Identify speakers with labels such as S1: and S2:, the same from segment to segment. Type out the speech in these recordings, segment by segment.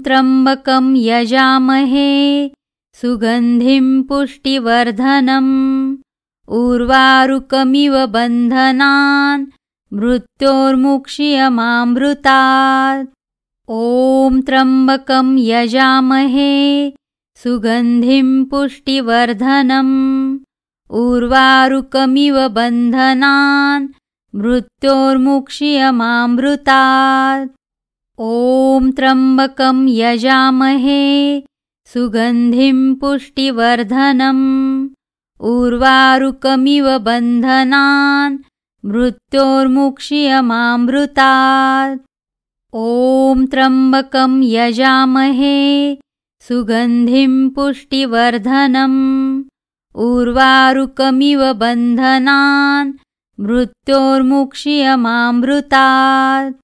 S1: त्र्यम्बकं यजामहे सुगन्धिं पुष्टिवर्धनम् उर्वारुकमिव बन्धनान् मृत्योर्मुक्ष्यमामृतात्। ॐ त्र्यम्बकं यजामहे सुगन्धिं पुष्टिवर्धनम् उर्वारुकमिव बन्धनान् मृत्योर्मुक्ष्यमामृतात्। ॐ त्र्यम्बकं यजामहे सुगन्धिं पुष्टिवर्धनम् उर्वारुकमिव बन्धनान् मृत्योर्मुक्ष्यमामृतात्। ॐ त्र्यम्बकं यजामहे सुगन्धिं पुष्टिवर्धनम् उर्वारुकमिव बन्धनान् मृत्योर्मुक्ष्यमामृतात्।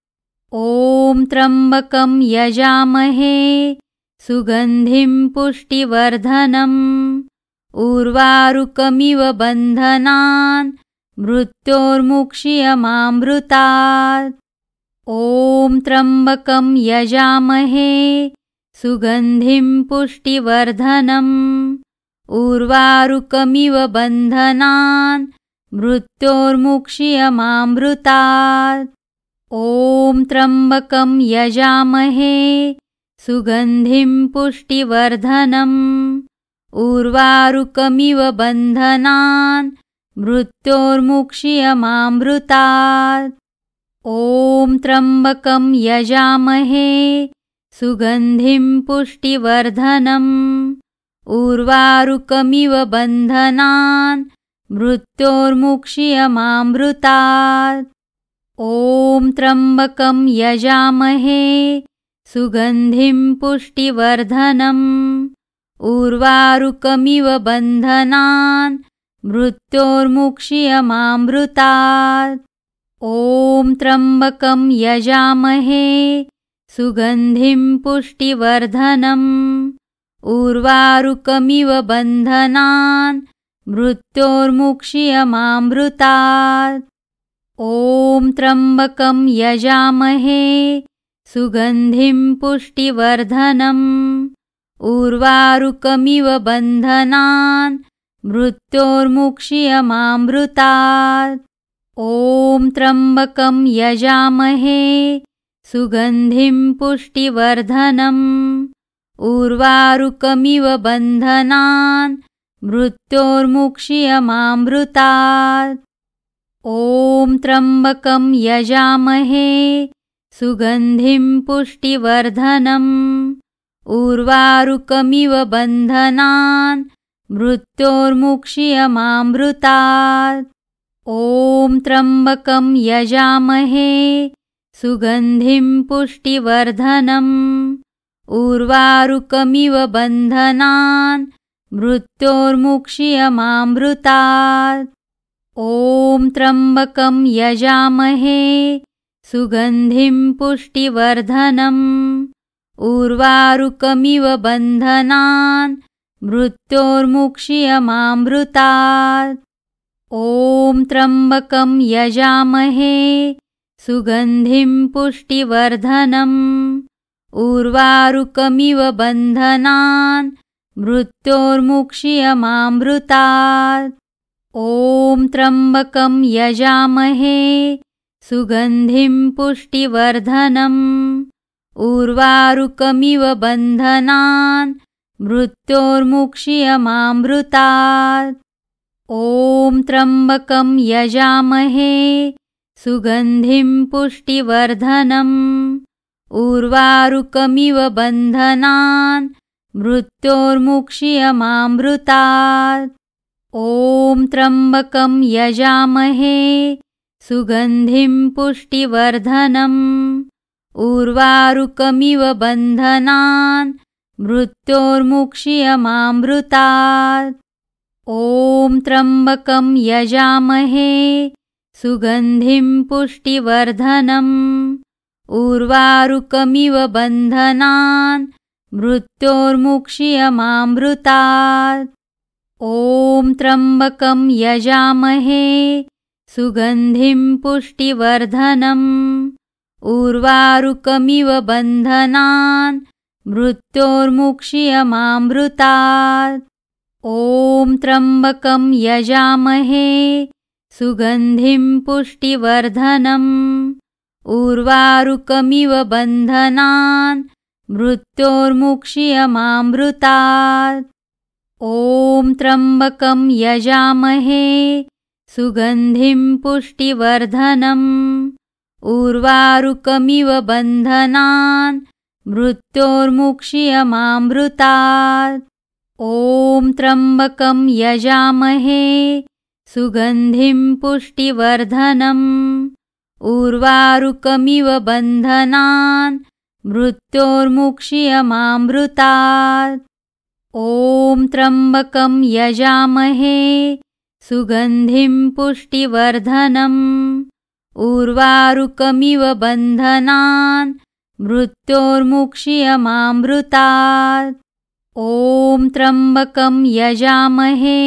S1: ॐ त्र्यम्बकं यजामहे सुगन्धिं पुष्टिवर्धनम् उर्वारुकमिव बन्धनान् मृत्योर्मुक्ष्यमामृतात्। ॐ त्र्यम्बकं यजामहे सुगन्धिं पुष्टिवर्धनम् उर्वारुकमिव बन्धनान् मृत्योर्मुक्ष्यमामृतात्। ॐ त्र्यम्बकं यजामहे सुगन्धिं पुष्टिवर्धनम् उर्वारुकमिव बन्धनान् मृत्योर्मुक्ष्यमामृतात्। ॐ त्र्यम्बकं यजामहे सुगन्धिं पुष्टिवर्धनम् उर्वारुकमिव बन्धनान् मृत्योर्मुक्ष्यमामृतात्। ॐ त्र्यम्बकं यजामहे सुगन्धिं पुष्टिवर्धनम् उर्वारुकमिव बन्धनान् मृत्योर्मुक्ष्यमामृतात्। ॐ त्र्यम्बकं यजामहे सुगन्धिं पुष्टिवर्धनम् उर्वारुकमिव बन्धनान् मृत्योर्मुक्ष्यमामृतात्। ॐ त्र्यम्बकं यजामहे सुगन्धिं पुष्टिवर्धनम् उर्वारुकमिव बन्धनान् मृत्योर्मुक्ष्यमामृतात्। ॐ त्र्यम्बकं यजामहे सुगन्धिं पुष्टिवर्धनम् उर्वारुकमिव बन्धनान् मृत्योर्मुक्ष्यमामृतात्। ॐ त्र्यम्बकं यजामहे सुगन्धिं पुष्टिवर्धनम् उर्वारुकमिव बन्धनान् मृत्योर्मुक्ष्यमामृतात्। ॐ त्र्यम्बकं यजामहे सुगन्धिं पुष्टिवर्धनम् उर्वारुकमिव बन्धनान् मृत्योर्मुक्ष्यमामृतात्। ॐ त्र्यम्बकं यजामहे सुगन्धिं पुष्टिवर्धनम् उर्वारुकमिव बन्धनान् मृत्योर्मुक्ष्यमामृतात्। ॐ त्र्यम्बकं यजामहे सुगन्धिं पुष्टिवर्धनम् उर्वारुकमिव बन्धनान् मृत्योर्मुक्ष्यमामृतात्। ॐ त्र्यम्बकं यजामहे सुगन्धिं पुष्टिवर्धनम् उर्वारुकमिव बन्धनान् मृत्योर्मुक्ष्यमामृतात्। ॐ त्र्यम्बकं यजामहे सुगन्धिं पुष्टिवर्धनम् उर्वारुकमिव बन्धनान् मृत्योर्मुक्ष्यमामृतात्। ॐ त्र्यम्बकं यजामहे सुगन्धिं पुष्टिवर्धनम् उर्वारुकमिव बन्धनान् मृत्योर्मुक्ष्यमामृतात्। ॐ त्र्यम्बकं यजामहे सुगन्धिं पुष्टिवर्धनम् उर्वारुकमिव बन्धनान् मृत्योर्मुक्ष्यमामृतात्। ॐ त्र्यम्बकं यजामहे सुगन्धिं पुष्टिवर्धनम् उर्वारुकमिव बन्धनान् मृत्योर्मुक्षीयमामृतात्। ॐ त्र्यम्बकं यजामहे सुगन्धिं पुष्टिवर्धनम् उर्वारुकमिव बन्धनान् मृत्योर्मुक्षीयमामृतात्। ॐ त्र्यम्बकं यजामहे सुगन्धिं पुष्टिवर्धनम् उर्वारुकमिव बन्धनान् मृत्योर्मुक्षीयमामृतात्। ॐ त्र्यम्बकं यजामहे सुगन्धिं पुष्टिवर्धनम् उर्वारुकमिव बन्धनान् मृत्योर्मुक्षीयमामृतात्। ॐ त्र्यम्बकं यजामहे सुगन्धिं पुष्टिवर्धनम् उर्वारुकमिव बन्धनान् मृत्योर्मुक्षीयमामृतात्। ॐ त्र्यम्बकं यजामहे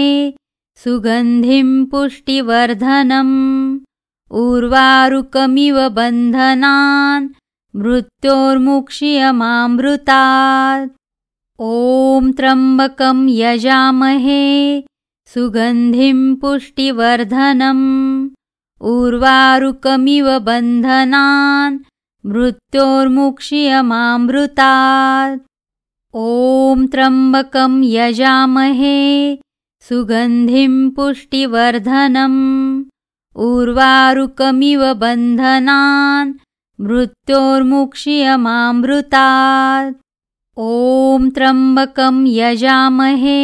S1: सुगन्धिं पुष्टिवर्धनम् उर्वारुकमिव बन्धनान् मृत्योर्मुक्षीयमामृतात्। ॐ त्र्यम्बकं यजामहे सुगन्धिं पुष्टिवर्धनम् उर्वारुकमिव बन्धनान् मृत्योर्मुक्षीयमामृतात्। ॐ त्र्यम्बकं यजामहे सुगन्धिं पुष्टिवर्धनम् उर्वारुकमिव बन्धनान् मृत्योर्मुक्षीयमामृतात्। ॐ त्र्यम्बकं यजामहे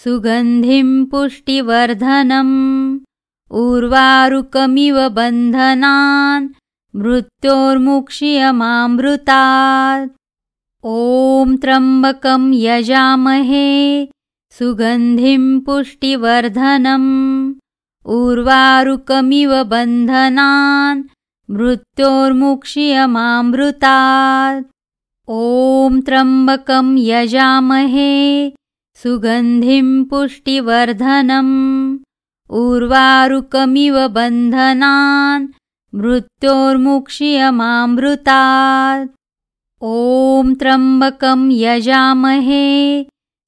S1: सुगन्धिं पुष्टिवर्धनम् उर्वारुकमिव बन्धनान् मृत्योर्मुक्षीयमामृतात्। ॐ त्र्यम्बकं यजामहे सुगन्धिं पुष्टिवर्धनम् उर्वारुकमिव बन्धनान् मृत्योर्मुक्षीयमामृतात्। ॐ त्र्यम्बकं यजामहे सुगन्धिं पुष्टिवर्धनम् उर्वारुकमिव बन्धनान् मृत्योर्मुक्षीयमामृतात्। ॐ त्र्यम्बकं यजामहे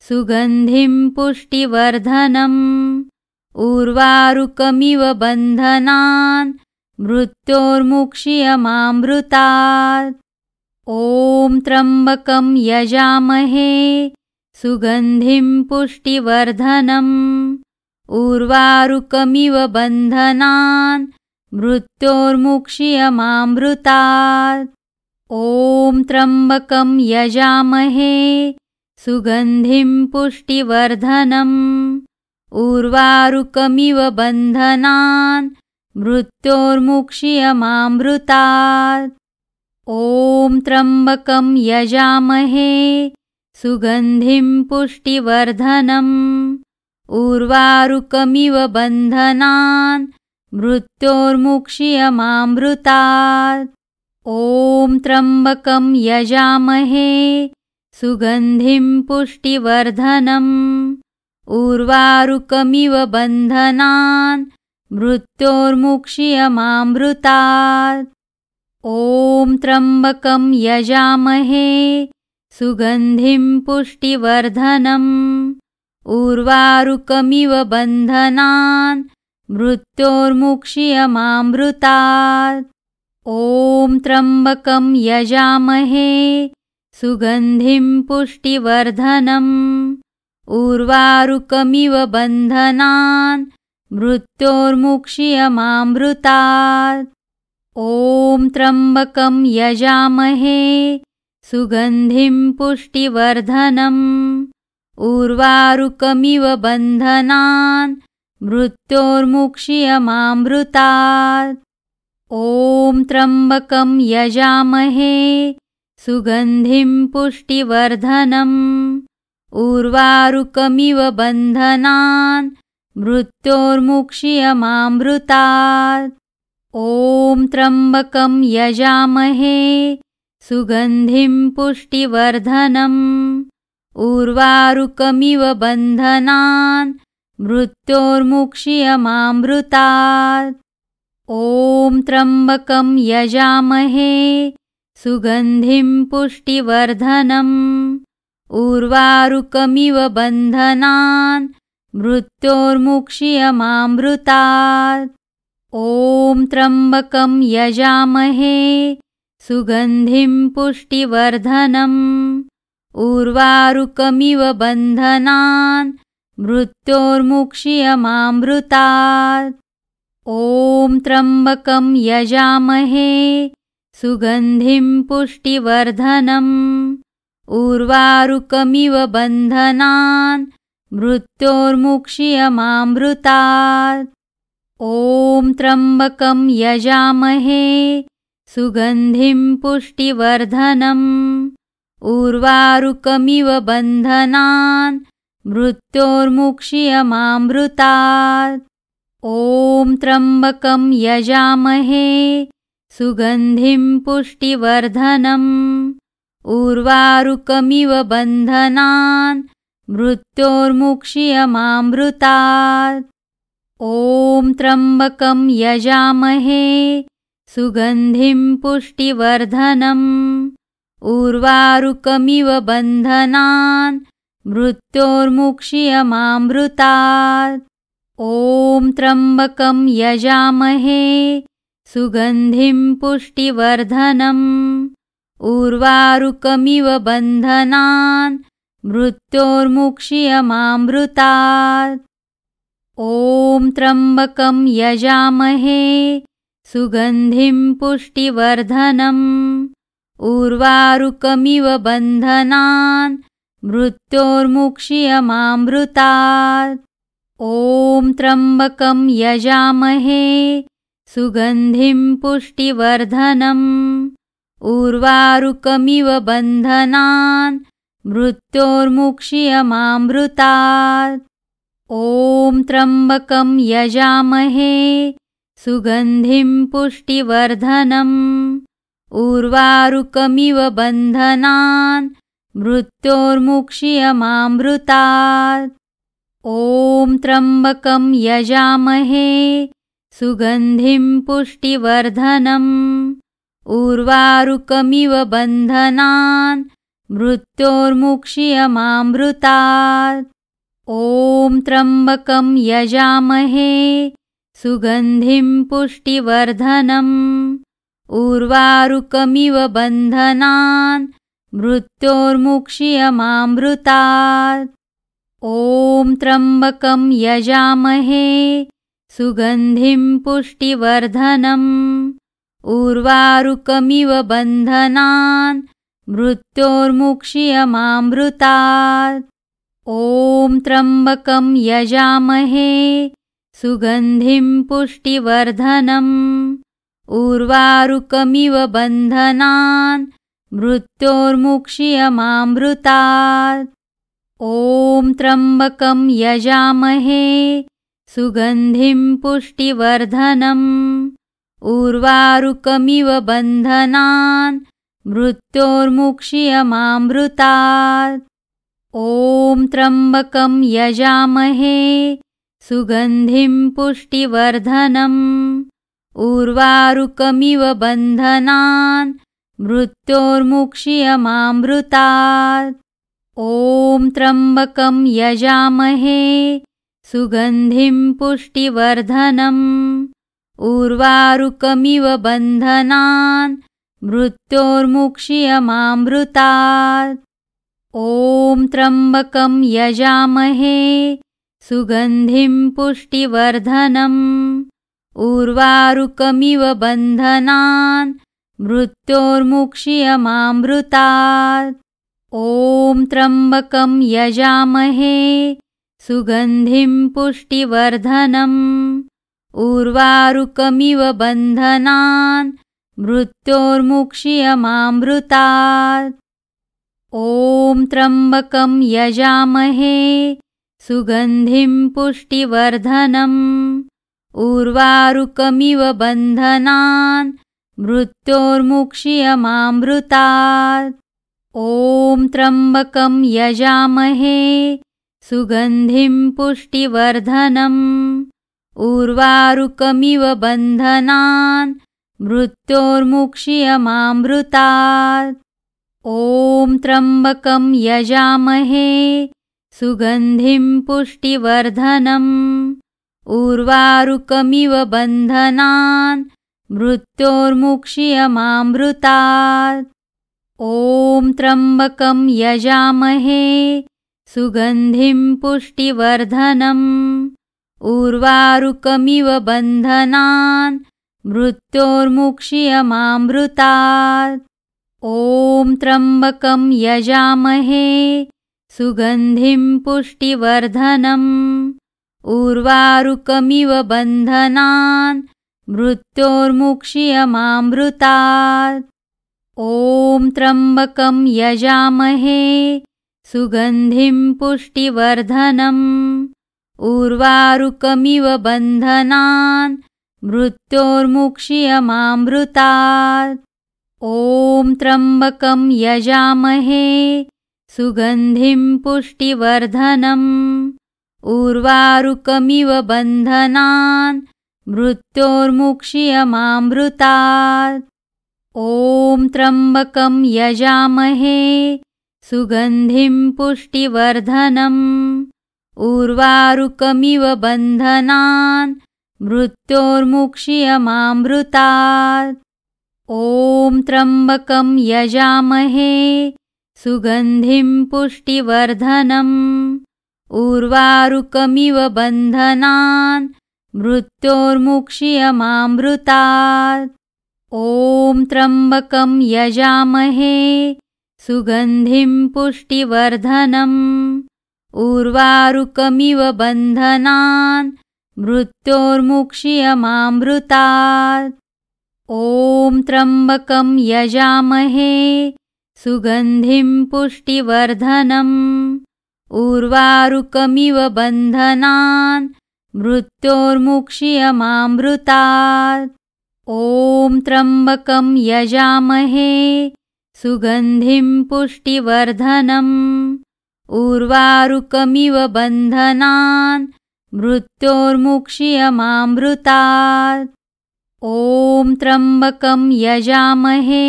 S1: सुगन्धिं पुष्टिवर्धनम् उर्वारुकमिव बन्धनान् मृत्योर्मुक्षीयमामृतात्। ॐ त्र्यम्बकं यजामहे सुगन्धिं पुष्टिवर्धनम् उर्वारुकमिव बन्धनान् मृत्योर्मुक्षीयमामृतात्। ॐ त्र्यम्बकं यजामहे सुगन्धिं पुष्टिवर्धनम् उर्वारुकमिव बन्धनान् मृत्योर्मुक्षीयमामृतात्। ॐ त्र्यम्बकं यजामहे सुगन्धिं पुष्टिवर्धनम् उर्वारुकमिव बन्धनान् मृत्योर्मुक्षीयमामृतात्। ॐ त्र्यम्बकं यजामहे सुगन्धिं पुष्टिवर्धनम् उर्वारुकमिव बन्धनान् मृत्योर्मुक्षीयमामृतात्। ॐ त्र्यम्बकं यजामहे सुगन्धिं पुष्टिवर्धनम् उर्वारुकमिव बन्धनान् मृत्योर्मुक्षीयमामृतात्। ॐ त्र्यम्बकं यजामहे सुगन्धिं पुष्टिवर्धनम् उर्वारुकमिव बन्धनान् मृत्योर्मुक्षीयमामृतात्। ॐ त्र्यम्बकं यजामहे सुगन्धिं पुष्टिवर्धनम् उर्वारुकमिव बन्धनान् मृत्योर्मुक्षीयमामृतात्। ॐ त्र्यम्बकं यजामहे सुगन्धिं पुष्टिवर्धनम् उर्वारुकमिव बन्धनान् मृत्योर्मुक्षीयमामृतात्। ॐ त्र्यम्बकं यजामहे सुगन्धिं पुष्टिवर्धनम् उर्वारुकमिव बन्धनान् मृत्योर्मुक्षीयमामृतात्। ॐ त्र्यम्बकं यजामहे सुगन्धिं पुष्टिवर्धनम् उर्वारुकमिव बन्धनान् मृत्योर्मुक्ष्यमामृतात्। ॐ त्र्यम्बकं यजामहे सुगन्धिं पुष्टिवर्धनम् उर्वारुकमिव बन्धनान् मृत्योर्मुक्ष्यमामृतात्। ॐ त्र्यम्बकं यजामहे सुगन्धिं पुष्टिवर्धनम् उर्वारुकमिव बन्धनान् मृत्योर्मुक्ष्यमामृतात्। ॐ त्र्यम्बकं यजामहे सुगन्धिं पुष्टिवर्धनम् उर्वारुकमिव बन्धनान् मृत्योर्मुक्ष्यमामृतात्। ॐ त्र्यम्बकं यजामहे सुगन्धिं पुष्टिवर्धनम् उर्वारुकमिव बन्धनान् मृत्योर्मुक्ष्यमामृतात्। ॐ त्र्यम्बकं यजामहे सुगन्धिं पुष्टिवर्धनम् उर्वारुकमिव बन्धनान् मृत्योर्मुक्ष्यमामृतात्। ॐ त्र्यम्बकं यजामहे सुगन्धिं पुष्टिवर्धनम् उर्वारुकमिव बन्धनान् मृत्योर्मुक्ष्यमामृतात्। ॐ त्र्यम्बकं यजामहे सुगन्धिं पुष्टिवर्धनम् उर्वारुकमिव बन्धनान् मृत्योर्मुक्ष्यमामृतात्। ॐ त्र्यम्बकं यजामहे सुगन्धिं पुष्टिवर्धनम् उर्वारुकमिव बन्धनान् मृत्योर्मुक्ष्यमामृतात्। ॐ त्र्यम्बकं यजामहे सुगन्धिं पुष्टिवर्धनम् उर्वारुकमिव बन्धनान् मृत्योर्मुक्ष्यमामृतात्। ॐ त्र्यम्बकं यजामहे सुगन्धिं पुष्टिवर्धनम् उर्वारुकमिव बन्धनान् मृत्योर्मुक्ष्यमामृतात्। ॐ त्र्यम्बकं यजामहे सुगन्धिं पुष्टिवर्धनम् उर्वारुकमिव बन्धनान् मृत्योर्मुक्ष्यमामृतात्। ॐ त्र्यम्बकं यजामहे सुगन्धिं पुष्टिवर्धनम् उर्वारुकमिव बन्धनान् मृत्योर्मुक्ष्यमामृतात्। ॐ त्र्यम्बकं यजामहे सुगन्धिं पुष्टिवर्धनम् उर्वारुकमिव बन्धनान् मृत्योर्मुक्ष्यमामृतात्। ॐ त्र्यम्बकं यजामहे सुगन्धिं पुष्टिवर्धनम् उर्वारुकमिव बन्धनान् मृत्योर्मुक्ष्यमामृतात्। ॐ त्र्यम्बकं यजामहे सुगन्धिं पुष्टिवर्धनम् उर्वारुकमिव बन्धनान् मृत्योर्मुक्ष्यमामृतात्। ॐ त्र्यम्बकं यजामहे सुगन्धिं पुष्टिवर्धनम् उर्वारुकमिव बन्धनान् मृत्योर्मुक्ष्यमामृतात्। ॐ त्र्यम्बकं यजामहे सुगन्धिं पुष्टिवर्धनम् उर्वारुकमिव बन्धनान् मृत्योर्मुक्ष्यमामृतात्। ॐ त्र्यम्बकं यजामहे सुगन्धिं पुष्टिवर्धनम् उर्वारुकमिव बन्धनान् मृत्योर्मुक्ष्यमामृतात्। ॐ त्र्यम्बकं यजामहे सुगन्धिं पुष्टिवर्धनम् उर्वारुकमिव बन्धनान् मृत्योर्मुक्ष्यमामृतात्। ॐ त्र्यम्बकं यजामहे सुगन्धिं पुष्टिवर्धनम् उर्वारुकमिव बन्धनान् मृत्योर्मुक्षीयमामृतात्। ॐ त्र्यम्बकं यजामहे सुगन्धिं पुष्टिवर्धनम् उर्वारुकमिव बन्धनान् मृत्योर्मुक्षीयमामृतात्। ॐ त्र्यम्बकं यजामहे सुगन्धिं पुष्टिवर्धनम् उर्वारुकमिव बन्धनान् मृत्योर्मुक्षीयमामृतात्। ॐ त्र्यम्बकं यजामहे सुगन्धिं पुष्टिवर्धनम् उर्वारुकमिव बन्धनान् मृत्योर्मुक्षीयमामृतात्। ॐ त्र्यम्बकं यजामहे सुगन्धिं पुष्टिवर्धनम् उर्वारुकमिव बन्धनान् मृत्योर्मुक्षीयमामृतात्। ॐ त्र्यम्बकं यजामहे सुगन्धिं पुष्टिवर्धनम् उर्वारुकमिव बन्धनान् मृत्योर्मुक्षीयमामृतात्। ॐ त्र्यम्बकं यजामहे सुगन्धिं पुष्टिवर्धनम् उर्वारुकमिव बन्धनान् मृत्योर्मुक्षीयमामृतात्। ॐ त्र्यम्बकं यजामहे सुगन्धिं पुष्टिवर्धनम् उर्वारुकमिव बन्धनान् मृत्योर्मुक्षीयमामृतात्। ॐ त्र्यम्बकं यजामहे सुगन्धिं पुष्टिवर्धनम् उर्वारुकमिव बन्धनान् मृत्योर्मुक्षीयमामृतात्। ॐ त्र्यम्बकं यजामहे सुगन्धिं पुष्टिवर्धनम् उर्वारुकमिव बन्धनान् मृत्योर्मुक्षीयमामृतात्। ॐ त्र्यम्बकं यजामहे सुगन्धिं पुष्टिवर्धनम् उर्वारुकमिव बन्धनान् मृत्योर्मुक्षीयमामृतात्। ॐ त्र्यम्बकं यजामहे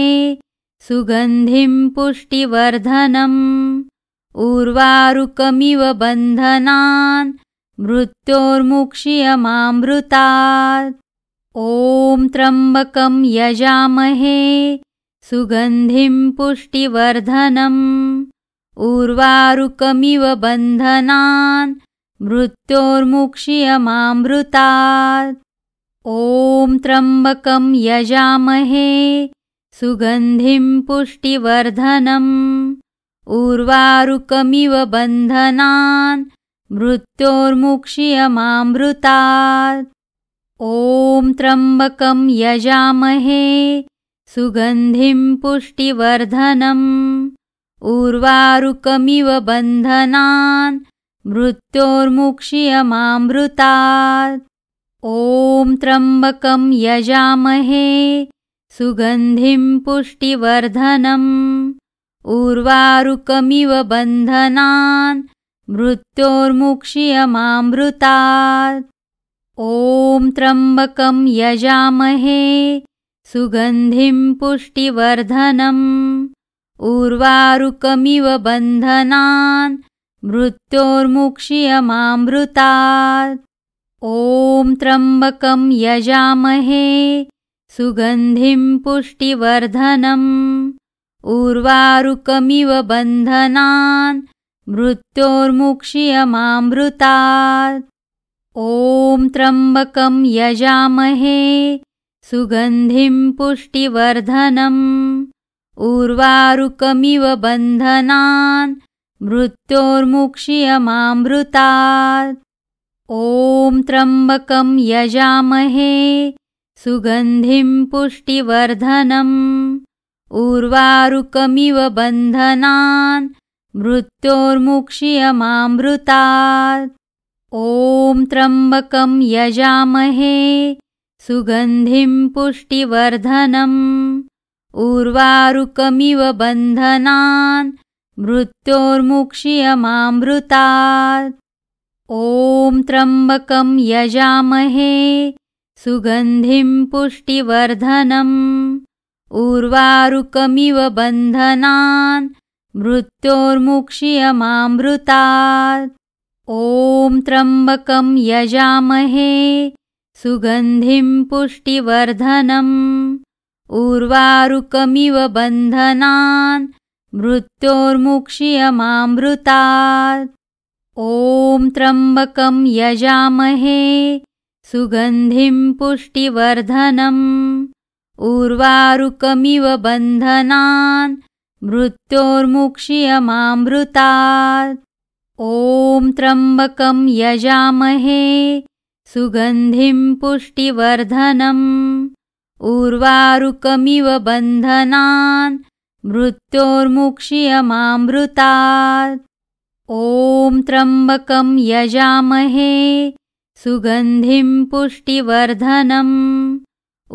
S1: सुगन्धिं पुष्टिवर्धनम् उर्वारुकमिव बन्धनान् मृत्योर्मुक्षीयमामृतात्। ॐ त्र्यम्बकं यजामहे सुगन्धिं पुष्टिवर्धनम् उर्वारुकमिव बन्धनान् मृत्योर्मुक्षीयमामृतात्। ॐ त्र्यम्बकं यजामहे सुगन्धिं पुष्टिवर्धनम् उर्वारुकमिव बन्धनान् मृत्योर्मुक्षीयमामृतात्। ॐ त्र्यम्बकं यजामहे सुगन्धिं पुष्टिवर्धनम् उर्वारुकमिव बन्धनान् मृत्योर्मुक्षीयमामृतात्। ॐ त्र्यम्बकं यजामहे सुगन्धिं पुष्टिवर्धनम् उर्वारुकमिव बन्धनान् मृत्योर्मुक्षीयमामृतात्। ॐ त्र्यम्बकं यजामहे सुगन्धिं पुष्टिवर्धनम् उर्वारुकमिव बन्धनान् मृत्योर्मुक्षीयमामृतात्। ॐ त्र्यम्बकं यजामहे सुगन्धिं पुष्टिवर्धनम् उर्वारुकमिव बन्धनान् मृत्योर्मुक्षीयमामृतात्। ॐ त्र्यम्बकं यजामहे सुगन्धिं पुष्टिवर्धनम् उर्वारुकमिव बन्धनान् मृत्योर्मुक्षीयमामृतात्। ॐ त्र्यम्बकं यजामहे सुगन्धिं पुष्टिवर्धनम् उर्वारुकमिव बन्धनान् मृत्योर्मुक्षीयमामृतात्। ॐ त्र्यम्बकं यजामहे सुगन्धिं पुष्टिवर्धनम् उर्वारुकमिव बन्धनान् मृत्योर्मुक्षीयमामृतात्। ॐ त्र्यम्बकं यजामहे सुगन्धिं पुष्टिवर्धनम् उर्वारुकमिव बन्धनान् मृत्योर्मुक्ष्यमामृतात्। ॐ त्र्यम्बकं यजामहे सुगन्धिं पुष्टिवर्धनम् उर्वारुकमिव बन्धनान् मृत्योर्मुक्ष्यमामृतात्। ॐ त्र्यम्बकं यजामहे सुगन्धिं पुष्टिवर्धनम् उर्वारुकमिव बन्धनान् मृत्योर्मुक्ष्यमामृतात्। ॐ त्र्यम्बकं यजामहे सुगन्धिं पुष्टिवर्धनम् उर्वारुकमिव बन्धनान् मृत्योर्मुक्ष्यमामृतात्। ॐ त्र्यम्बकं यजामहे सुगन्धिं पुष्टिवर्धनम्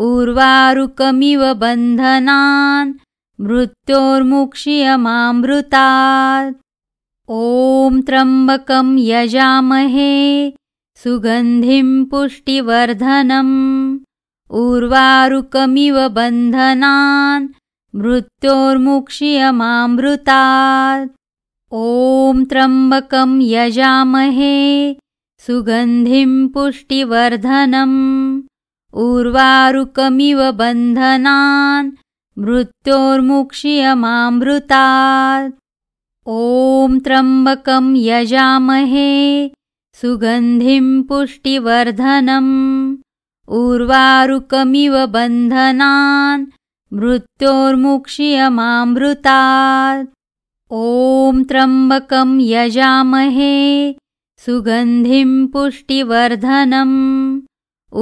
S1: उर्वारुकमिव बन्धनान् मृत्योर्मुक्ष्यमामृतात्। ॐ त्र्यम्बकं यजामहे सुगन्धिं पुष्टिवर्धनम् उर्वारुकमिव बन्धनान् मृत्योर्मुक्ष्यमामृतात्। ॐ त्र्यम्बकं यजामहे सुगन्धिं पुष्टिवर्धनम् उर्वारुकमिव बन्धनान् मृत्योर्मुक्ष्यमामृतात्। ॐ त्र्यम्बकं यजामहे सुगन्धिं पुष्टिवर्धनम् उर्वारुकमिव बन्धनान् मृत्योर्मुक्ष्यमामृतात्। ॐ त्र्यम्बकं यजामहे सुगन्धिं पुष्टिवर्धनम्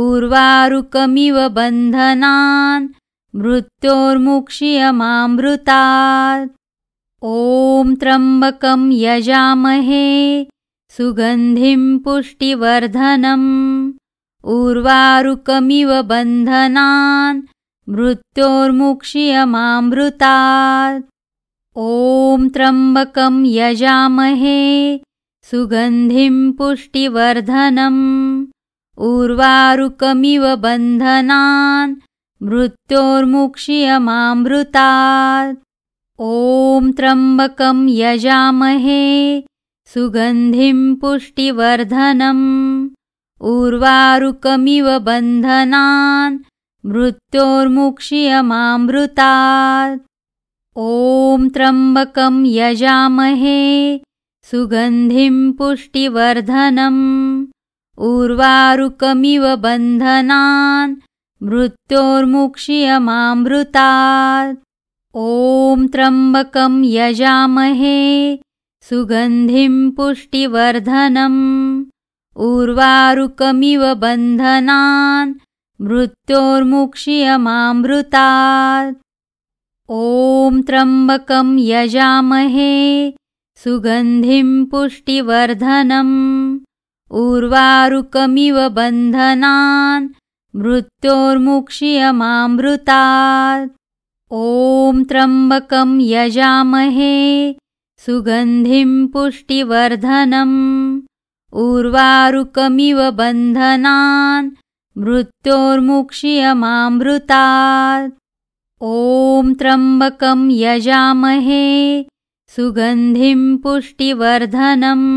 S1: उर्वारुकमिव बन्धनान् मृत्योर्मुक्ष्यमामृतात्। ॐ त्र्यम्बकं यजामहे सुगन्धिं पुष्टिवर्धनम् उर्वारुकमिव बन्धनान् मृत्योर्मुक्ष्यमामृतात्। ॐ त्र्यम्बकं यजामहे सुगन्धिं पुष्टिवर्धनम् उर्वारुकमिव बन्धनान् मृत्योर्मुक्ष्यमामृतात्। ॐ त्र्यम्बकं यजामहे सुगन्धिं पुष्टिवर्धनम् उर्वारुकमिव बन्धनान् मृत्योर्मुक्ष्यमामृतात्। ॐ त्र्यम्बकं यजामहे सुगन्धिं पुष्टिवर्धनम् उर्वारुकमिव बन्धनान् मृत्योर्मुक्ष्यमामृतात्। ॐ त्र्यम्बकं यजामहे सुगन्धिं पुष्टिवर्धनम् उर्वारुकमिव बन्धनान् मृत्योर्मुक्ष्यमामृतात्। ॐ त्र्यम्बकं यजामहे सुगन्धिं पुष्टिवर्धनम् उर्वारुकमिव बन्धनान् मृत्योर्मुक्ष्यमामृतात्। ॐ त्र्यम्बकं यजामहे सुगन्धिं पुष्टिवर्धनम् उर्वारुकमिव बन्धनान् मृत्योर्मुक्ष्यमामृतात्। ॐ त्र्यम्बकं यजामहे सुगन्धिं पुष्टिवर्धनम्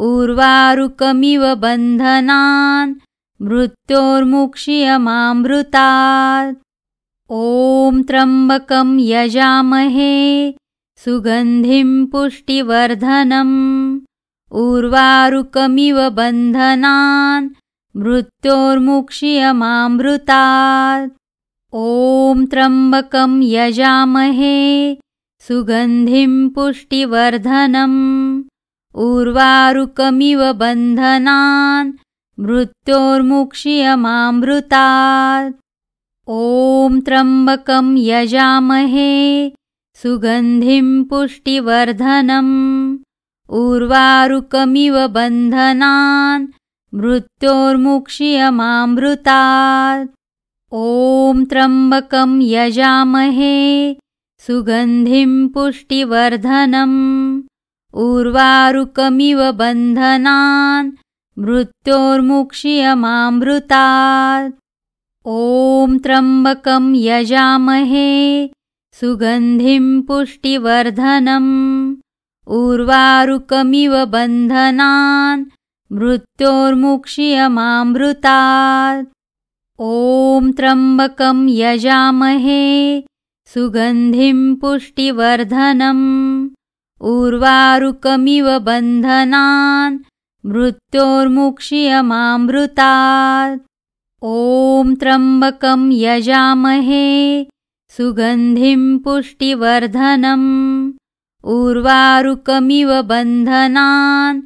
S1: उर्वारुकमिव बन्धनान् मृत्योर्मुक्ष्यमामृतात्। ॐ त्र्यम्बकं यजामहे सुगन्धिं पुष्टिवर्धनम् उर्वारुकमिव बन्धनान् मृत्योर्मुक्ष्यमामृतात्। ॐ त्र्यम्बकं यजामहे सुगन्धिं पुष्टिवर्धनम् उर्वारुकमिव बन्धनान् मृत्योर्मुक्ष्यमामृतात्। ॐ त्र्यम्बकं यजामहे सुगन्धिं पुष्टिवर्धनम् उर्वारुकमिव बन्धनान् मृत्योर्मुक्ष्यमामृतात्। ॐ त्र्यम्बकं यजामहे सुगन्धिं पुष्टिवर्धनम् उर्वारुकमिव बन्धनान् मृत्योर्मुक्षीयमामृतात्। ॐ त्र्यम्बकं यजामहे सुगन्धिं पुष्टिवर्धनम् उर्वारुकमिव बन्धनान् मृत्योर्मुक्षीयमामृतात्। ॐ त्र्यम्बकं यजामहे सुगन्धिं पुष्टिवर्धनम् उर्वारुकमिव बन्धनान् मृत्योर्मुक्षीयमामृतात्। ॐ त्र्यम्बकं यजामहे सुगन्धिं पुष्टिवर्धनम् उर्वारुकमिव बन्धनान्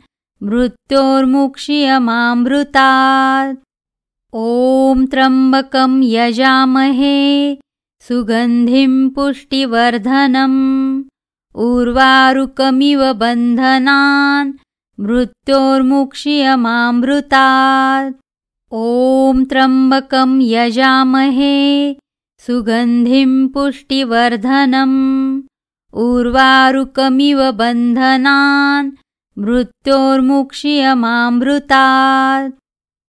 S1: मृत्योर्मुक्षीयमामृतात्। ॐ त्र्यम्बकं यजामहे सुगन्धिं पुष्टिवर्धनम् उर्वारुकमिव बन्धनान् मृत्योर्मुक्षीयमामृतात्। ॐ त्र्यम्बकं यजामहे सुगन्धिं पुष्टिवर्धनम् उर्वारुकमिव बन्धनान् मृत्योर्मुक्षीयमामृतात्।